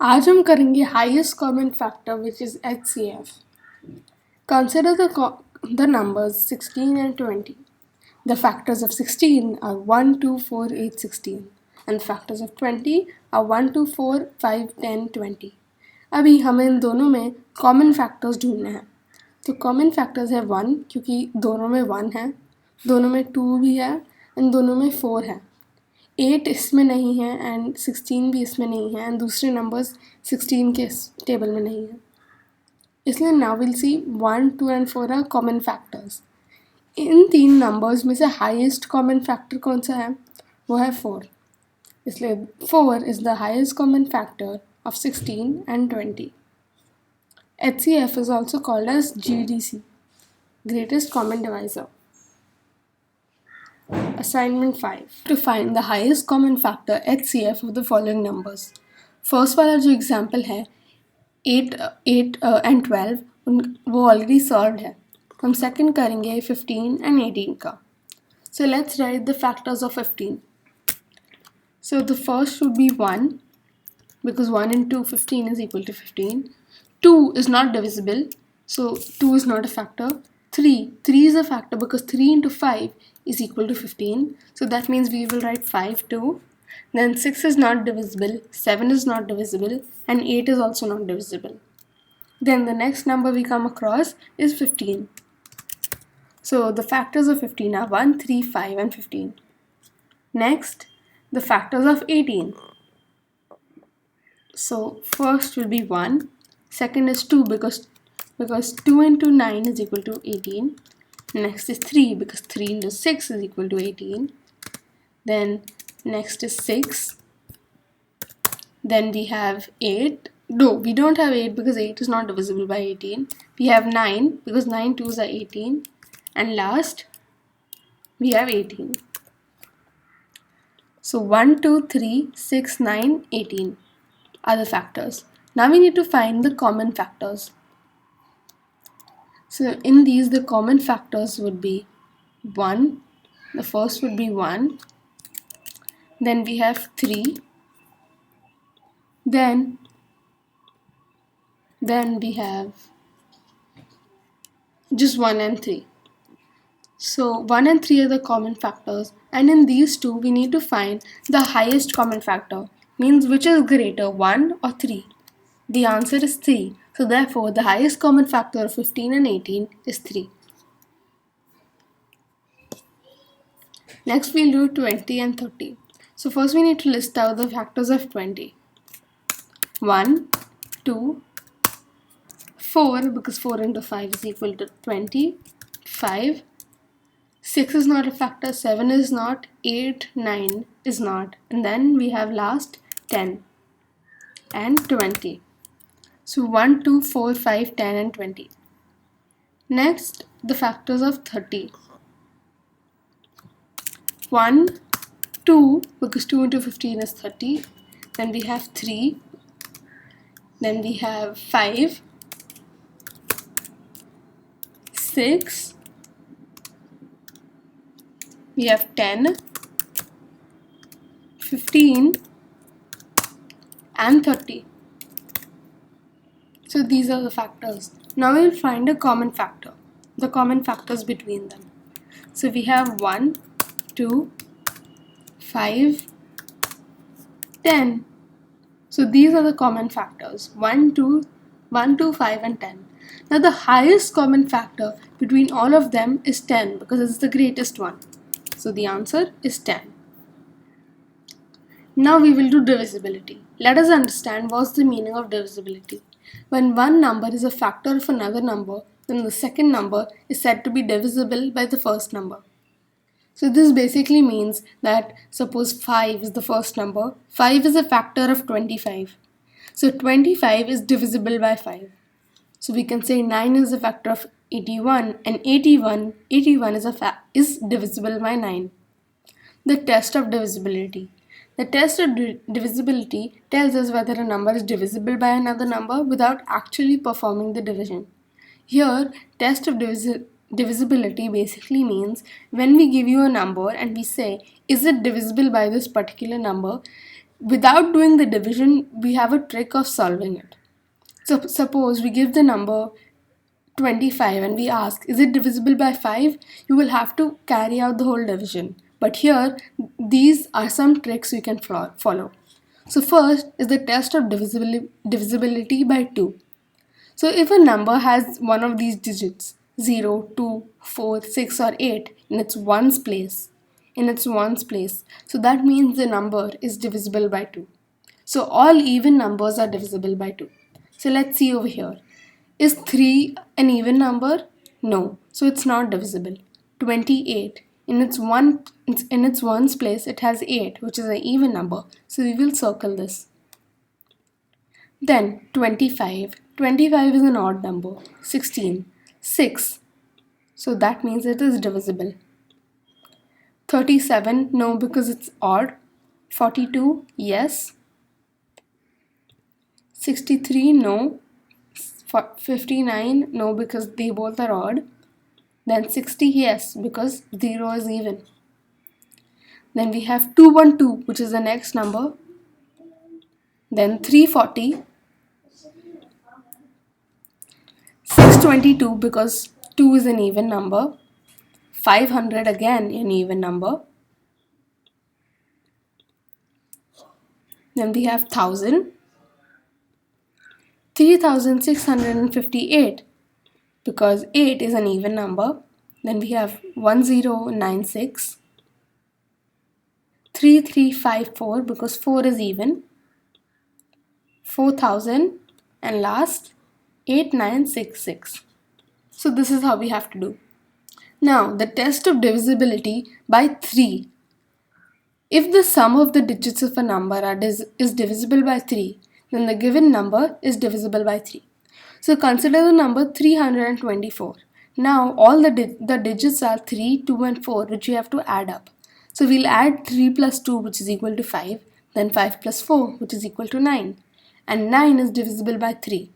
आज हम करेंगे highest common factor which is HCF. Consider the numbers 16 and 20. The factors of 16 are 1, 2, 4, 8, 16 and factors of 20 are 1, 2, 4, 5, 10, 20. अभी हमें इन दोनों में कॉमन फैक्टर्स ढूंढने हैं. तो कॉमन फैक्टर्स है 1 क्योंकि दोनों में 1 है, दोनों में 2 भी है एंड दोनों में 4 है. 8 इसमें नहीं है एंड 16 भी इसमें नहीं है एंड दूसरे नंबर्स 16 के टेबल में नहीं है. इसलिए now will see 1, 2 and 4 are common factors. इन तीन नंबर्स में से हाईएस्ट कॉमन फैक्टर कौन सा है? वो है 4. इसलिए 4 is the highest common factor of 16 and 20. HCF is also called as GDC, Greatest Common Divisor. Assignment 5. To find the highest common factor HCF of the following numbers. First वाला जो example है 8 and 12 वो already solved है. हम second करेंगे 15 and 18 का. So let's write the factors of 15. So the first should be 1 because 1 into 15 is equal to 15. 2 is not divisible, so 2 is not a factor. 3 is a factor because 3 into 5 is equal to 15. So that means we will write 5 too. Then 6 is not divisible, 7 is not divisible, and 8 is also not divisible. Then the next number we come across is 15. So the factors of 15 are 1, 3, 5, and 15. Next, the factors of 18. So first will be 1, second is 2 because 2 into 9 is equal to 18. Next is 3 because 3 into 6 is equal to 18. Then next is 6. Then we have 8. No, we don't have 8 because 8 is not divisible by 18. We have 9 because 9 twos are 18. And last, we have 18. So 1, 2, 3, 6, 9, 18 are the factors. Now we need to find the common factors. So in these, the common factors would be 1. The first would be 1. Then we have 3. Then we have just 1 and 3. So 1 and 3 are the common factors, and in these two we need to find the highest common factor, means which is greater, 1 or 3. The answer is 3. So therefore the highest common factor of 15 and 18 is 3. Next we'll do 20 and 30. So first we need to list out the factors of 20. 1, 2, 4 because 4 into 5 is equal to 20, 5, 6 is not a factor, 7 is not, 8, 9 is not, and then we have last 10 and 20. So 1, 2, 4, 5, 10 and 20. Next, the factors of 30. 1, 2 because 2 into 15 is 30. Then we have 3. Then we have 5, 6. We have 10, 15 and 30. So these are the factors. Now we will find a common factor, the common factors between them. So we have 1, 2, 5, 10. So these are the common factors, 1, 2, 5 and 10. Now the highest common factor between all of them is 10 because it's the greatest one. So the answer is 10. Now we will do divisibility. Let us understand what's the meaning of divisibility. When one number is a factor of another number, then the second number is said to be divisible by the first number. So this basically means that suppose 5 is the first number, 5 is a factor of 25. So 25 is divisible by 5. So we can say 9 is a factor of 81 and 81 is divisible by 9. The test of divisibility. The test of divisibility tells us whether a number is divisible by another number without actually performing the division. Here, test of divisibility basically means when we give you a number and we say, is it divisible by this particular number? without doing the division, we have a trick of solving it. So suppose we give the number 25 and we ask, is it divisible by 5? You will have to carry out the whole division. But here, these are some tricks we can follow. So first is the test of divisibility by 2. So if a number has one of these digits, 0, 2, 4, 6 or 8 in its ones place, so that means the number is divisible by 2. So all even numbers are divisible by 2. So let's see over here. Is 3 an even number? No, so it's not divisible. 28. In its ones place, it has 8, which is an even number. So we will circle this. Then 25. 25 is an odd number. 16. 6. So that means it is divisible. 37. No, because it's odd. 42. Yes. 63. No. 59. No, because they both are odd. Then 60. Yes, because 0 is even. Then we have 212, which is the next number. Then 340. 622, because 2 is an even number. 500, again an even number. Then we have 1000. 3658, because 8 is an even number. Then we have 1096. 3354, because 4 is even. 4000, and last 8966. So this is how we have to do. Now the test of divisibility by 3. If the sum of the digits of a number is divisible by 3, then the given number is divisible by 3. So consider the number 324. Now all the digits are 3, 2 and 4, which we have to add up. So we'll add 3 plus 2, which is equal to 5, then 5 plus 4, which is equal to 9. And 9 is divisible by 3,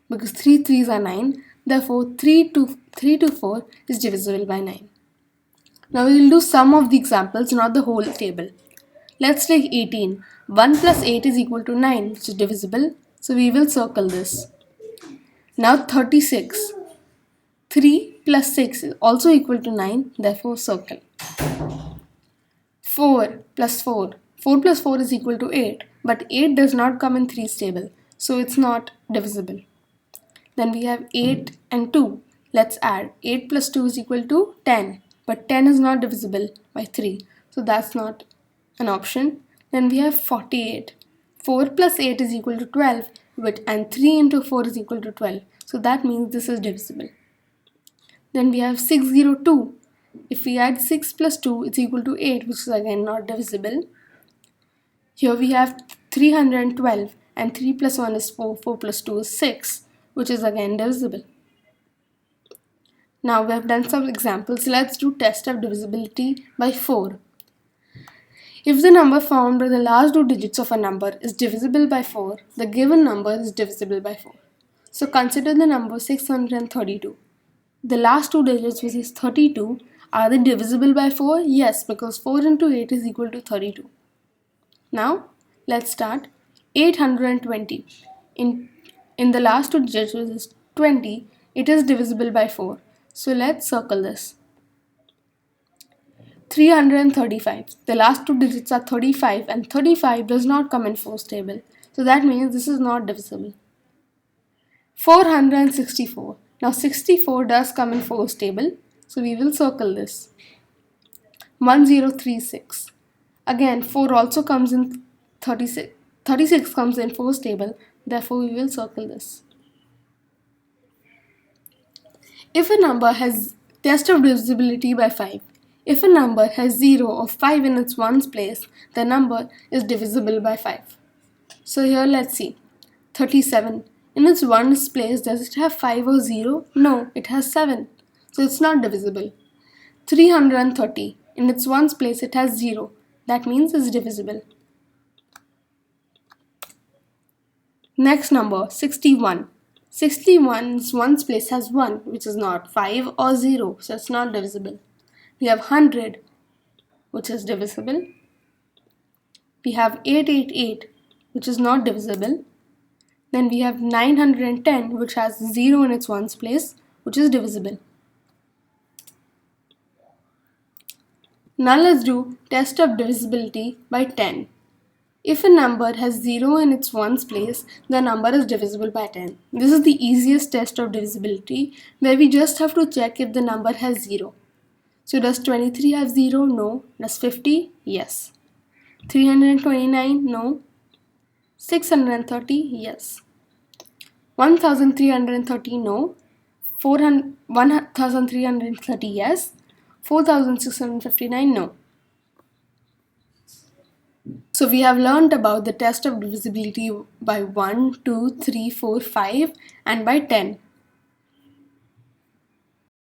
because 3 3s are 9. Therefore 3 to 4 is divisible by 9. Now we will do some of the examples, not the whole table. Let's take 18. 1 plus 8 is equal to 9, which is divisible. So we will circle this. Now 36. 3 plus 6 is also equal to 9, therefore circle. 4 plus 4. 4 plus 4 is equal to 8, but 8 does not come in 3's table, so it's not divisible. Then we have 8 and 2. Let's add. 8 plus 2 is equal to 10, but 10 is not divisible by 3, so that's not an option. Then we have 48. 4 plus 8 is equal to 12, and 3 into 4 is equal to 12, so that means this is divisible. Then we have 602. If we add 6 plus 2, it's equal to 8, which is again not divisible. Here we have 312, and 3 plus 1 is 4, 4 plus 2 is 6, which is again divisible. Now we have done some examples. Let's do test of divisibility by 4. If the number found by the last two digits of a number is divisible by 4, the given number is divisible by 4. So consider the number 632. The last two digits, which is 32, are they divisible by 4? Yes, because 4 into 8 is equal to 32. Now let's start. 820. In the last two digits, which is 20, it is divisible by 4. So let's circle this. 335. The last two digits are 35, and 35 does not come in 4's table. So that means this is not divisible. 464. Now 64 does come in 4's table, so we will circle this. 1036. Again, 4 also comes in 36. 36 comes in 4's table, therefore we will circle this. If a number has test of divisibility by 5. If a number has 0 or 5 in its ones place, the number is divisible by 5. So here let's see. 37. In its ones place, does it have 5 or 0? No, it has 7. So it's not divisible. 330. In its ones place, it has 0. That means it's divisible. Next number, 61. 61's ones place has 1, which is not 5 or 0, so it's not divisible. We have 100, which is divisible. We have 888, which is not divisible. Then we have 910, which has 0 in its ones place, which is divisible. Now let's do test of divisibility by 10. If a number has 0 in its ones place, the number is divisible by 10. This is the easiest test of divisibility, where we just have to check if the number has 0. So does 23 have 0? No. Does 50? Yes. 329? No. 630? Yes. 1330? No. 1330? Yes. 4659? No. So we have learned about the test of divisibility by 1, 2, 3, 4, 5 and by 10.